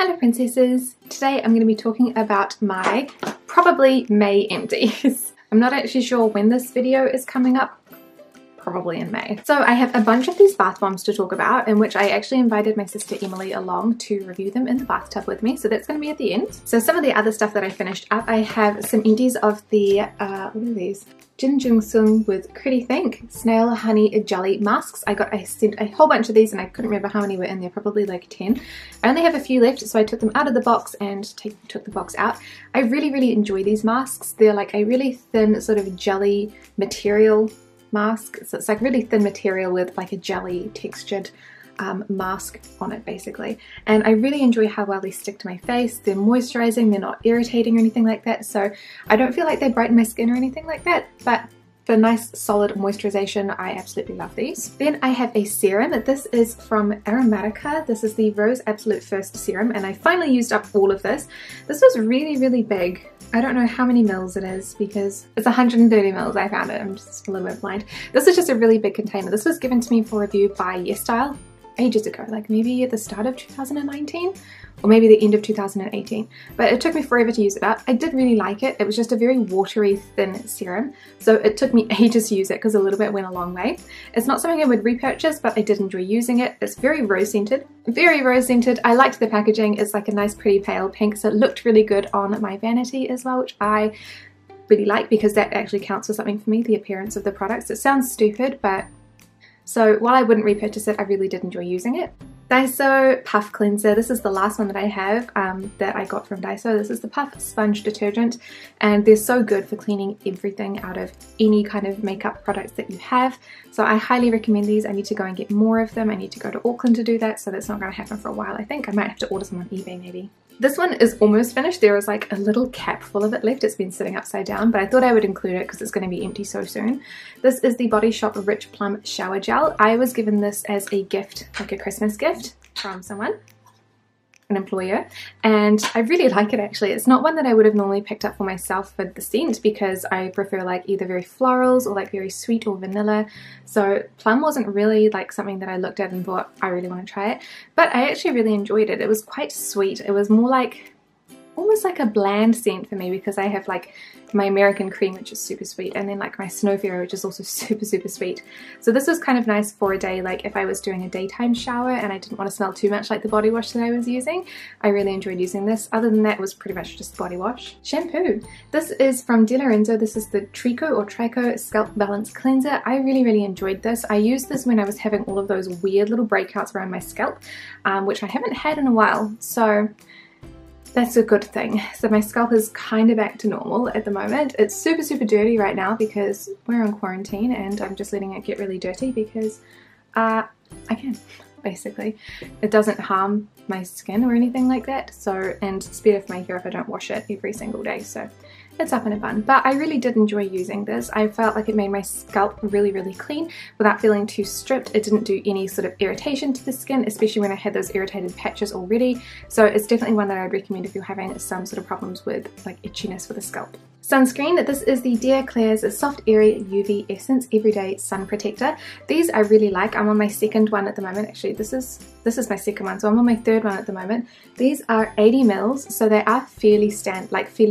Hello princesses! Today I'm going to be talking about my probably May empties. I'm not actually sure when this video is coming up, probably in May. So I have a bunch of these bath bombs to talk about, in which I actually invited my sister Emily along to review them in the bathtub with me, so that's going to be at the end. So some of the other stuff that I finished up, I have some empties of the, what are these? Jin Jung Sung with Pretty Think Snail Honey Jelly Masks. I sent a whole bunch of these and I couldn't remember how many were in there, probably like 10. I only have a few left, so I took them out of the box and took the box out. I really enjoy these masks. They're like a really thin sort of jelly material mask. So it's like really thin material with like a jelly textured mask on it basically, and I really enjoy how well they stick to my face. They're moisturizing, they're not irritating or anything like that, so I don't feel like they brighten my skin or anything like that, but for nice solid moisturization I absolutely love these. Then I have a serum. This is from Aromatica. This is the Rose Absolute First Serum, and I finally used up all of this. This was really big. I don't know how many mils it is because it's 130 mils. I found it. I'm just a little bit blind. This is just a really big container. This was given to me for review by YesStyle ages ago, like maybe at the start of 2019 or maybe the end of 2018, but it took me forever to use it up. I did really like it. It was just a very watery thin serum, so it took me ages to use it because a little bit went a long way. It's not something I would repurchase, but I did enjoy using it. It's very rose scented, I liked the packaging. It's like a nice pretty pale pink, so it looked really good on my vanity as well, which I really like because that actually counts for something for me, the appearance of the products. It sounds stupid, but so while I wouldn't repurchase it, I really did enjoy using it. Daiso Puff Cleanser. This is the last one that I have that I got from Daiso. This is the Puff Sponge Detergent, and they're so good for cleaning everything out of any kind of makeup products that you have. So I highly recommend these. I need to go and get more of them. I need to go to Auckland to do that, so that's not going to happen for a while. I think I might have to order some on eBay maybe. This one is almost finished. There is like a little cap full of it left. It's been sitting upside down, but I thought I would include it because it's going to be empty so soon. This is the Body Shop Rich Plum Shower Gel. I was given this as a gift, like a Christmas gift from someone, an employer, and I really like it actually. It's not one that I would have normally picked up for myself for the scent because I prefer like either very florals or like very sweet or vanilla, so plum wasn't really like something that I looked at and thought I really want to try it, but I actually really enjoyed it. It was quite sweet. It was more like almost like a bland scent for me because I have like my American Cream, which is super sweet, and then like my Snow Fairy, which is also super sweet. So this was kind of nice for a day, like if I was doing a daytime shower and I didn't want to smell too much like the body wash that I was using. I really enjoyed using this. Other than that, it was pretty much just body wash. Shampoo. This is from De Lorenzo. This is the Trico Scalp Balance Cleanser. I really enjoyed this. I used this when I was having all of those weird little breakouts around my scalp, which I haven't had in a while, so that's a good thing. So my scalp is kind of back to normal at the moment. It's super dirty right now because we're in quarantine and I'm just letting it get really dirty because I can, basically. It doesn't harm my skin or anything like that, so, and it's better for my hair if I don't wash it every single day, so it's up in a bun. But I really did enjoy using this. I felt like it made my scalp really clean without feeling too stripped. It didn't do any sort of irritation to the skin, especially when I had those irritated patches already. So it's definitely one that I'd recommend if you're having some sort of problems with like itchiness for the scalp. Sunscreen. This is the Dear Klairs Soft Airy UV Essence Everyday Sun Protector. These I really like. I'm on my second one at the moment. Actually, this is my second one, so I'm on my third one at the moment. These are 80 mils, so they are fairly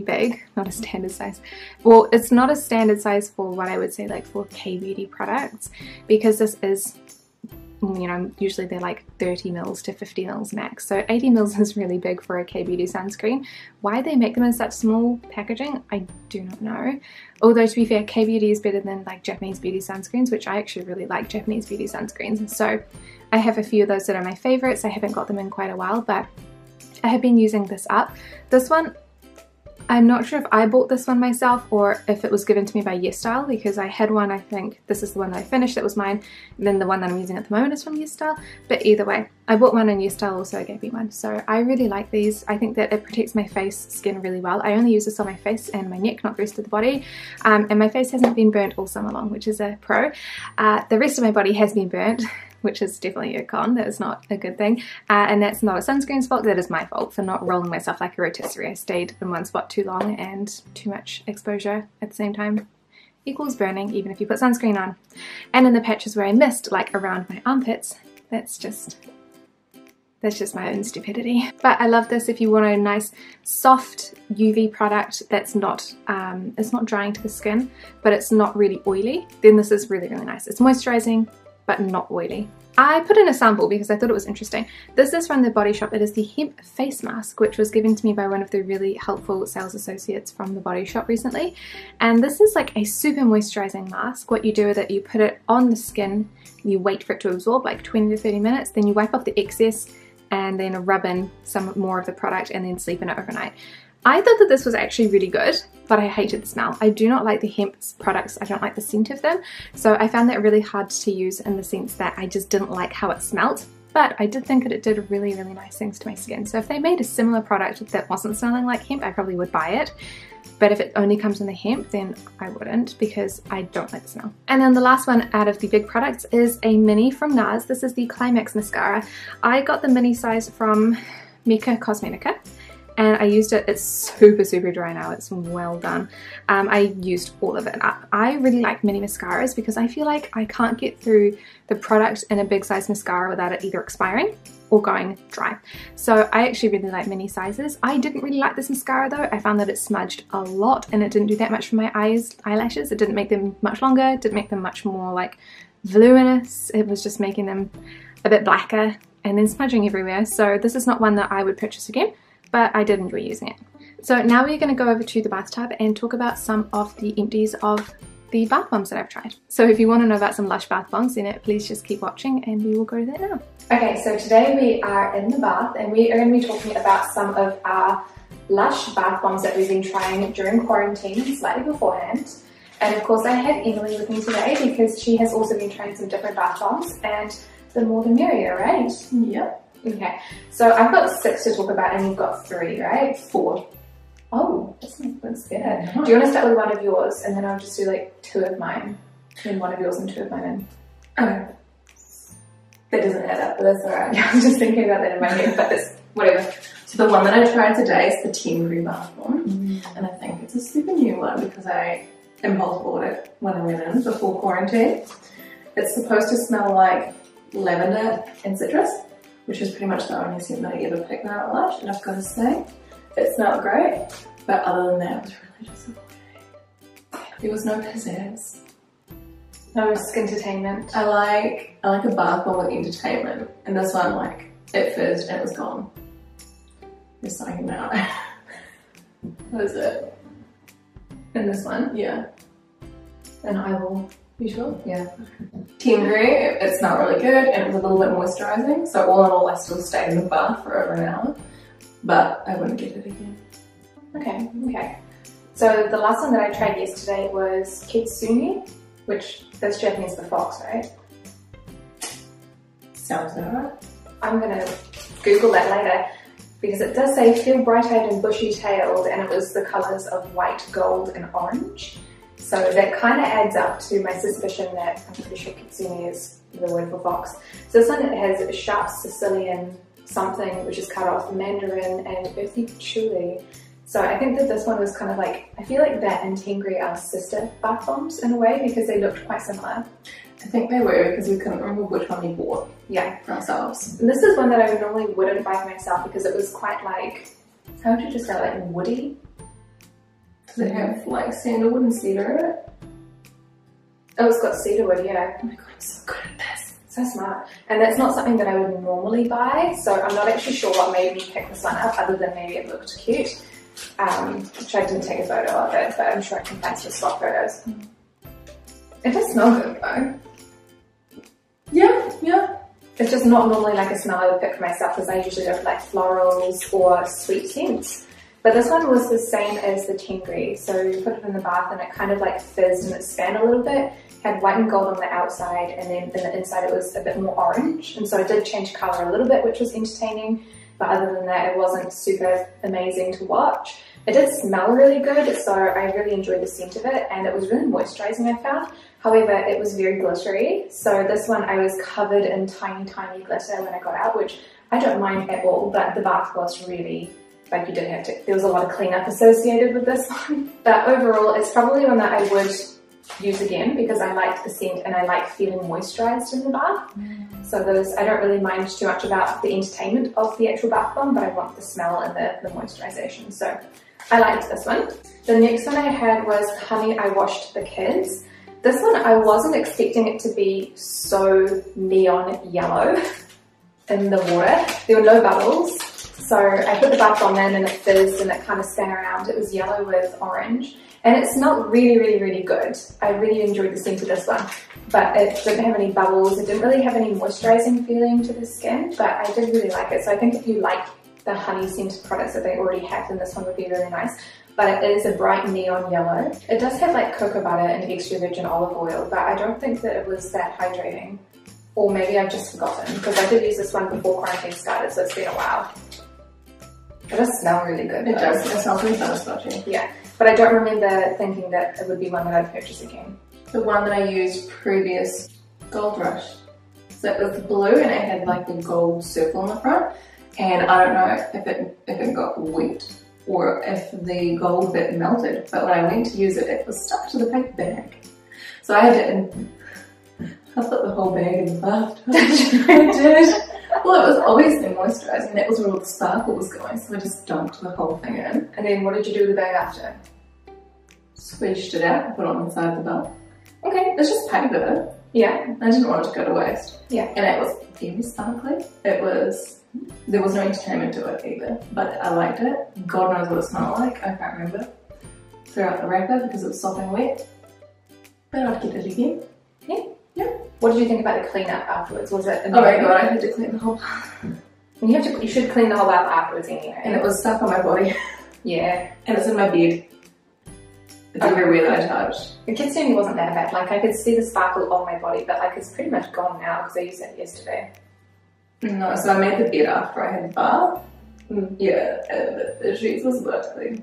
big, not a standard size. Well, it's not a standard size for what I would say like for Kbeauty products, because this is, you know, usually they're like 30 mils to 50 mils max, so 80 mils is really big for a Kbeauty sunscreen. Why they make them in such small packaging, I do not know. Although to be fair, Kbeauty is better than like Japanese beauty sunscreens, which I actually really like Japanese beauty sunscreens, so I have a few of those that are my favorites. I haven't got them in quite a while, but I have been using this up. This one, I'm not sure if I bought this one myself or if it was given to me by YesStyle, because I had one, I think this is the one that I finished, that was mine, and then the one that I'm using at the moment is from YesStyle. But either way, I bought one and YesStyle also gave me one, so I really like these. I think that it protects my face skin really well. I only use this on my face and my neck, not the rest of the body, and my face hasn't been burnt all summer long, which is a pro. The rest of my body has been burnt, which is definitely a con. That is not a good thing, and that's not a sunscreen's fault. That is my fault for not rolling myself like a rotisserie. I stayed in one spot too long, and too much exposure at the same time equals burning, even if you put sunscreen on. And in the patches where I missed, like around my armpits, that's That's just my own stupidity. But I love this if you want a nice soft UV product that's not, it's not drying to the skin, but it's not really oily, then this is really, really nice. It's moisturizing, but not oily. I put in a sample because I thought it was interesting. This is from the Body Shop. It is the hemp face mask, which was given to me by one of the really helpful sales associates from the Body Shop recently. And this is like a super moisturizing mask. What you do is that you put it on the skin, you wait for it to absorb like 20 to 30 minutes, then you wipe off the excess and then rub in some more of the product and then sleep in it overnight. I thought that this was actually really good, but I hated the smell. I do not like the hemp products. I don't like the scent of them. So I found that really hard to use in the sense that I just didn't like how it smelt. But I did think that it did really, really nice things to my skin. So if they made a similar product that wasn't smelling like hemp, I probably would buy it. But if it only comes in the hemp, then I wouldn't because I don't like the smell. And then the last one out of the big products is a mini from NARS. This is the Climax Mascara. I got the mini size from Becca Cosmetica. And I used it. It's super, super dry now. It's well done. I used all of it up. I really like mini mascaras because I feel like I can't get through the product in a big size mascara without it either expiring or going dry. So I actually really like mini sizes. I didn't really like this mascara though. I found that it smudged a lot and it didn't do that much for my eyelashes. It didn't make them much longer. It didn't make them much more like voluminous. It was just making them a bit blacker and then smudging everywhere. So this is not one that I would purchase again, but I did enjoy using it. So now we're going to go over to the bathtub and talk about some of the empties of the bath bombs that I've tried. So if you want to know about some Lush bath bombs, then please just keep watching and we will go to that now. Okay, so today we are in the bath and we are going to be talking about some of our Lush bath bombs that we've been trying during quarantine, slightly beforehand. And of course I have Emily with me today because she has also been trying some different bath bombs, and the more the merrier, right? Yep. Okay, so I've got 6 to talk about and you've got 3, right? 4. Oh, that's good. Do you want to start with one of yours and then I'll just do like 2 of mine? Then one of yours and 2 of mine. Okay. That doesn't add up, but that's alright. I was just thinking about that in my head, but it's whatever. So the one that I tried today is the Kbeauty bath bomb, and I think it's a super new one because I impulse bought it when I went in before quarantine. It's supposed to smell like lavender and citrus, which is pretty much the only scent that I ever picked out at Lush, and I've got to say, it smelled great, but other than that, it was really disappointing. There was no pizzazz. No skin-tertainment. I like a bath bomb with entertainment, and this one, like, it fizzed and it was gone. Just saying now. That is it. And this one? Yeah. And I will. You sure? Yeah. Kbeauty, it smelled really good and it was a little bit moisturising, so all in all I still stayed in the bath for over an hour, but I wouldn't get it again. Okay, okay. So the last one that I tried yesterday was Suni, which that's Japanese for fox, right? Sounds alright. I'm gonna Google that later because it does say feel bright-eyed and bushy-tailed, and it was the colours of white, gold and orange. So that kind of adds up to my suspicion that I'm pretty sure Kitsune is the word for fox. So this one has a sharp Sicilian something, which is cut off, mandarin and earthy patchouli. So I think that this one was kind of like, I feel like that and Kbeauty are sister bath bombs in a way because they looked quite similar. I think they were because we couldn't remember which one we bought. Yeah. For ourselves. And this is one that I normally wouldn't buy for myself because it was quite like, how would you describe it, like woody? Does it have like sandalwood and cedar in it? Oh, it's got cedarwood, yeah. Oh my god, I'm so good at this. So smart. And that's not something that I would normally buy, so I'm not actually sure what made me pick this one up other than maybe it looked cute. Which I didn't take a photo of it, but I'm sure I can find some stock photos. It does smell good though. Yeah, yeah. It's just not normally like a smell I would pick for myself because I usually go for like florals or sweet scents. But this one was the same as the Kbeauty, so you put it in the bath and it kind of like fizzed and it span a little bit. Had white and gold on the outside, and then in the inside it was a bit more orange, and so it did change colour a little bit, which was entertaining, but other than that it wasn't super amazing to watch. It did smell really good, so I really enjoyed the scent of it, and it was really moisturising, I found. However, it was very glittery, so this one I was covered in tiny, tiny glitter when I got out, which I don't mind at all, but the bath was really, like you did have to, there was a lot of cleanup associated with this one. But overall, it's probably one that I would use again because I liked the scent and I like feeling moisturized in the bath. So those, I don't really mind too much about the entertainment of the actual bath bomb, but I want the smell and the moisturization. So I liked this one. The next one I had was Honey, I Washed the Kids. This one, I wasn't expecting it to be so neon yellow in the water. There were no bubbles. So I put the bath bomb in and it fizzed and it kind of spun around. It was yellow with orange. And it smelled really, really, really good. I really enjoyed the scent of this one. But it didn't have any bubbles. It didn't really have any moisturizing feeling to the skin. But I did really like it. So I think if you like the honey scented products that they already have, then this one would be really nice. But it is a bright neon yellow. It does have like cocoa butter and extra virgin olive oil, but I don't think that it was that hydrating. Or maybe I've just forgotten, because I did use this one before quarantine started, so it's been a while. It does smell really good. It does. It smells really butterscotchy. Yeah, but I don't remember thinking that it would be one that I'd purchase again. The one that I used previous, Gold Rush. So it was blue and it had like the gold circle on the front. And I don't know if it got wet or if the gold bit melted, but when I went to use it, it was stuck to the paper bag. So I had to, I put the whole bag in the bathtub. I did. Well, it was obviously moisturising, that was where all the sparkle was going, so I just dumped the whole thing in. And then what did you do with the bag after? Squeezed it out and put it on the side of the bath. Okay. It's just paper. Yeah. I didn't want it to go to waste. Yeah. And it was very sparkly. It was, there was no entertainment to it either, but I liked it. God knows what it smelled like, I can't remember. Threw out the wrapper because it was sopping wet. But I'd get it again. Yeah. Yeah. What did you think about the cleanup afterwards? Was it? Oh my god, I had to clean the whole bath. You should clean the whole bath afterwards anyway. And it was stuck on my body. Yeah. And it's in my bed. It's everywhere that I touched. The Kids Suni wasn't that bad. Like I could see the sparkle on my body, but like it's pretty much gone now because I used it yesterday. No, so I made the bed after I had the bath. Yeah, and the sheets was dirty.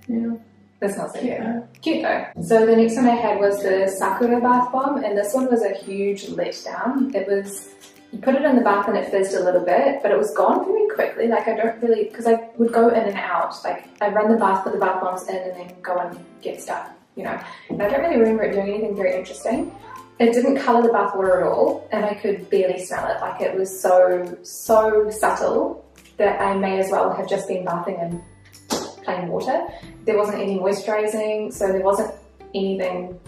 Yeah. That smells so good. Cute though. So the next one I had was the Sakura bath bomb, and this one was a huge letdown. It was, you put it in the bath and it fizzed a little bit, but it was gone very quickly. Like I don't really, because I would go in and out. Like I run the bath, put the bath bombs in, and then go and get stuff, you know. And I don't really remember it doing anything very interesting. It didn't colour the bath water at all, and I could barely smell it. Like it was so subtle that I may as well have just been bathing in plain water. There wasn't any moisturizing, so there wasn't anything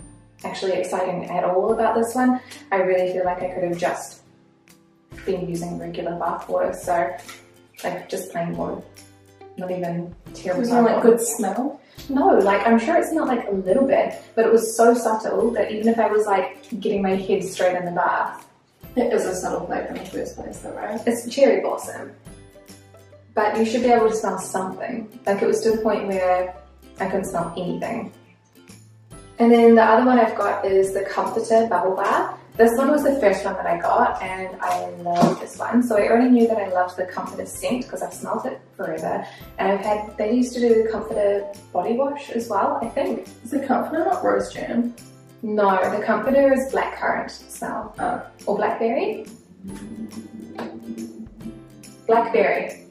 actually exciting at all about this one. I really feel like I could have just been using regular bath water, so like just plain water, not even terrible. Was it like good smell? No, like I'm sure it smelled like a little bit, but it was so subtle that even if I was like getting my head straight in the bath. It is a subtle flavour in the first place though, right? It's cherry blossom. But you should be able to smell something. Like it was to the point where I couldn't smell anything. And then the other one I've got is the Comforter Bubble Bar. This one was the first one that I got and I love this one. So I already knew that I loved the Comforter scent because I've smelled it forever. And they used to do the Comforter body wash as well, I think. Is the Comforter not rose jam? No, the Comforter is blackcurrant smell. Or blackberry. Blackberry.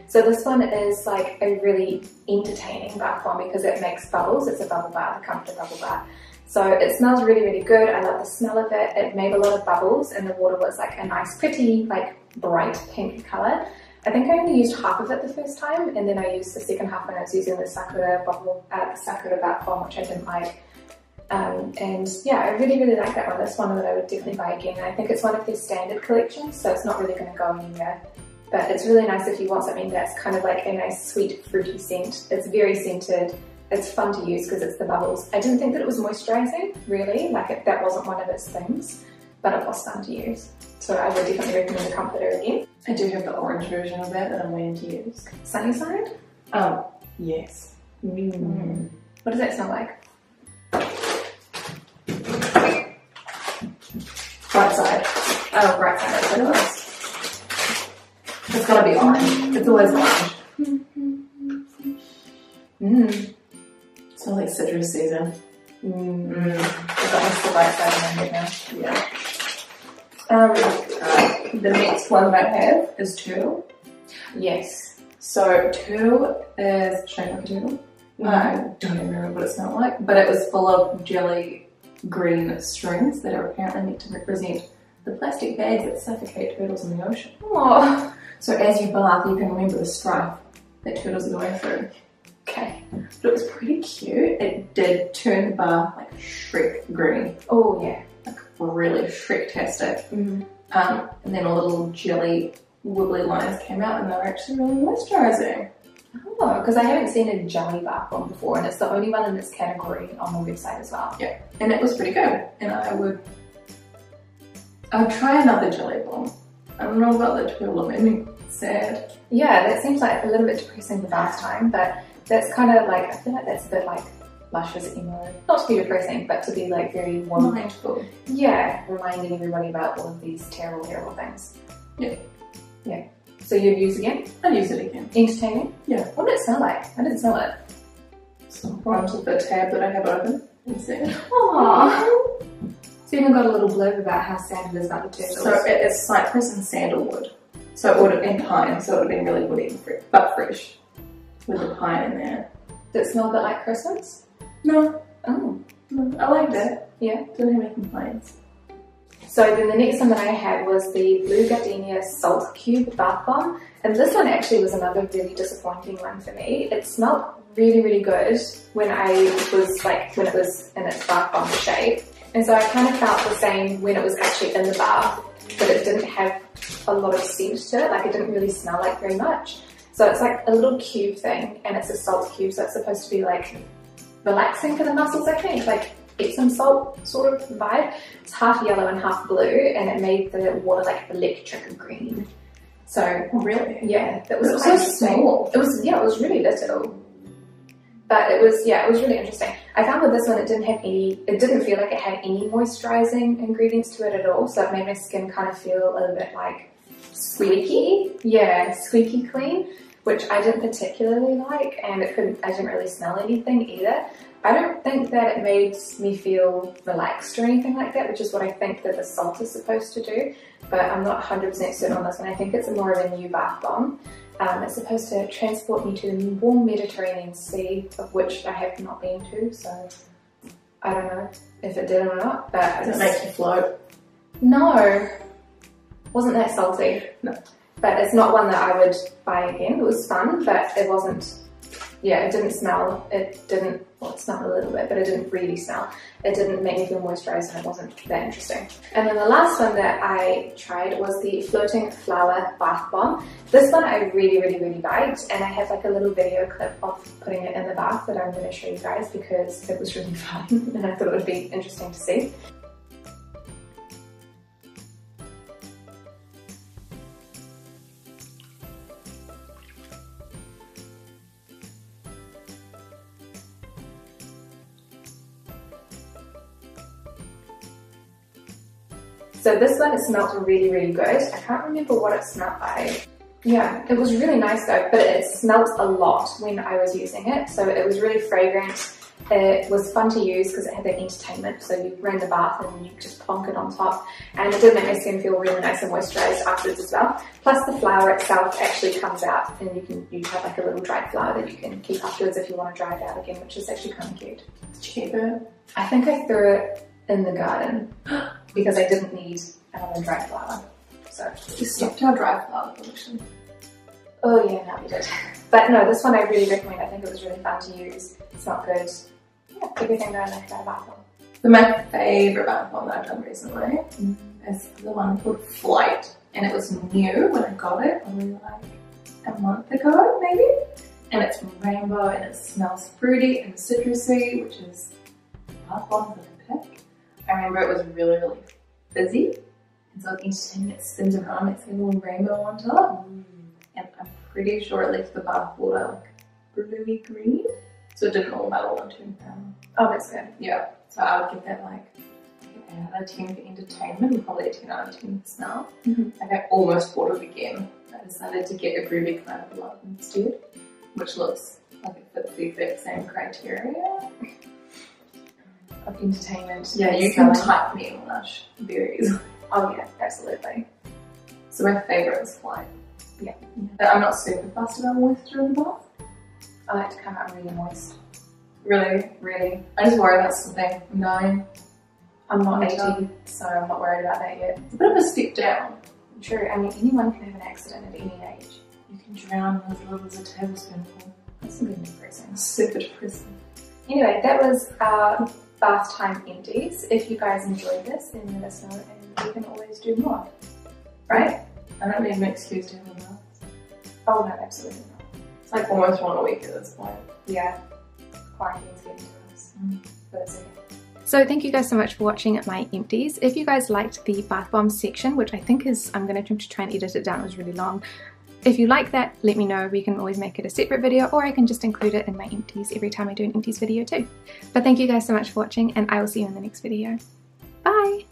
So this one is like a really entertaining bath bomb because it makes bubbles. It's a bubble bar, the Comforter Bubble Bar. So it smells really, really good. I love the smell of it. It made a lot of bubbles and the water was like a nice, pretty, like bright pink color. I think I only used half of it the first time, and then I used the second half when I was using the Sakura bath bomb, which I didn't like. And yeah, I really, really like that one. That's one that I would definitely buy again. And I think it's one of their standard collections, so it's not really going to go anywhere. But it's really nice if you want something that's kind of like a nice sweet fruity scent. It's very scented. It's fun to use because it's the bubbles. I didn't think that it was moisturizing, really. Like that wasn't one of its things, but it was fun to use. So I would definitely recommend the Comforter again. I do have the orange version of that I'm waiting to use. Sunny side? Oh, yes. What does that smell like? Right side. Oh, right side. That's what it was. It's gotta be orange. It's always orange. It's all like citrus season. I've got the right side in my head now. Yeah. The next one that I have is turtle. Yes. So turtle is shaped like a turtle. I don't even remember what it smelled like, but it was full of jelly green strings that are apparently meant to represent the plastic bags that suffocate turtles in the ocean. Oh. So as you bath, you can remember the strife that turtles are going through. Okay. But it was pretty cute. It did turn the bath like Shrek green. Oh yeah. Like really Shrek-tastic. Mm. And then all the little jelly wibbly lines came out and they were actually really moisturising. Oh, because I haven't seen a jelly bath bomb before, and it's the only one in this category on the website as well. Yeah, and it was pretty good. And I would try another jelly bomb. I don't know about the turtle, it made me sad. Yeah, that seems like a little bit depressing the last time, but that's kind of like, I feel like that's a bit like Lush's emo. Not to be depressing, but to be like very warm. Mindful. Yeah, reminding everybody about all of these terrible, terrible things. Yeah. Yeah. So you'd use again? I'd use it again. Entertaining? Yeah. What did it smell like? I didn't smell it. So onto the tab that I have open. Aww. So you even got a little blurb about how sad it is about the turtles. So it is cypress and sandalwood. So it would have been pine, so it would have been really woody but fresh. With the pine in there. Did it smell a bit like Christmas? No. Oh. No, I liked it. Yeah. Didn't have any complaints. So then the next one that I had was the Blue Gardenia Salt Cube Bath Bomb. And this one actually was another really disappointing one for me. It smelled really, really good when it was in its bath bomb shape. And so I kind of felt the same when it was actually in the bath, but it didn't have a lot of scent to it. Like it didn't really smell like very much. So it's like a little cube thing, and it's a salt cube, so it's supposed to be like relaxing for the muscles, I think. Like Epsom salt sort of vibe. It's half yellow and half blue, and it made the water like electric green. So really, yeah, that was so small. It was really little, but it was really interesting. I found with this one it didn't feel like it had any moisturizing ingredients to it at all. So it made my skin kind of feel a little bit like squeaky, yeah, squeaky clean, which I didn't particularly like, and I didn't really smell anything either. I don't think that it made me feel relaxed or anything like that, which is what I think that the salt is supposed to do, but I'm not 100% certain on this one. I think it's more of a new bath bomb. It's supposed to transport me to the warm Mediterranean Sea, of which I have not been to, so I don't know if it did or not. But does it make you float? No, wasn't that salty. No. But it's not one that I would buy again. It was fun, but it wasn't, yeah, it didn't smell. Well, it smelled a little bit, but it didn't really smell. It didn't make me feel moisturized, and it wasn't that interesting. And then the last one that I tried was the Floating Flower Bath Bomb. This one I really, really, really liked, and I have like a little video clip of putting it in the bath that I'm going to show you guys because it was really fun, and I thought it would be interesting to see. So this one, it smelled really, really good. I can't remember what it smelled like. Yeah, it was really nice though, but it smelled a lot when I was using it. So it was really fragrant. It was fun to use because it had that entertainment. So you ran the bath and you just plonk it on top. And it did make my skin feel really nice and moisturized afterwards as well. Plus the flower itself actually comes out, and you have like a little dried flower that you can keep afterwards if you want to dry it out again, which is actually kind of cute. Did you keep it? I think I threw it in the garden because I didn't need another dry flower. So you stopped our dry flower collection. Oh yeah, now we did. But no, this one I really recommend. I think it was really fun to use. It's not good. Yeah, everything that I like about a bath bomb. But my favourite bath bomb that I've done recently is the one called Flight. And it was new when I got it, only like a month ago maybe. And it's rainbow and it smells fruity and citrusy, which is bath bombs that I pick. I remember it was really, really fizzy. And so it's entertaining, it spins around, it's a little rainbow on top. And I'm pretty sure it left the bath water like bluey green. So it didn't all mellow and turn brown. Oh, that's good. Yeah. So I would give that like an 8 out of 10 for entertainment and probably a 10 out of 10 for smell. Like I almost bought it again. I decided to get a groovy kind of love instead, which looks like it fits the exact same criteria of entertainment. Yeah, you can type me in Lush very easily. Oh yeah, absolutely. So my favourite is Flight. Yeah. But I'm not super fussed about moisture in the bath. I like to come out really moist. Really, really. I just worry about something. I'm 9. I'm not 80, so I'm not worried about that yet. It's a bit of a step down. True, I mean, anyone can have an accident at any age. You can drown as little as a tablespoonful. That's a bit depressing. Super depressing. Anyway, that was our bath time empties. If you guys enjoyed this, then let us know and we can always do more. Right? I don't need an excuse to have a bath. Oh no, absolutely not. It's like almost one a week at this point. Yeah, quarantine's getting to us, but it's okay. So thank you guys so much for watching my empties. If you guys liked the bath bomb section, which I think is, I'm going to attempt to try and edit it down, it was really long. If you like that, let me know. We can always make it a separate video, or I can just include it in my empties every time I do an empties video too. But thank you guys so much for watching, and I will see you in the next video. Bye!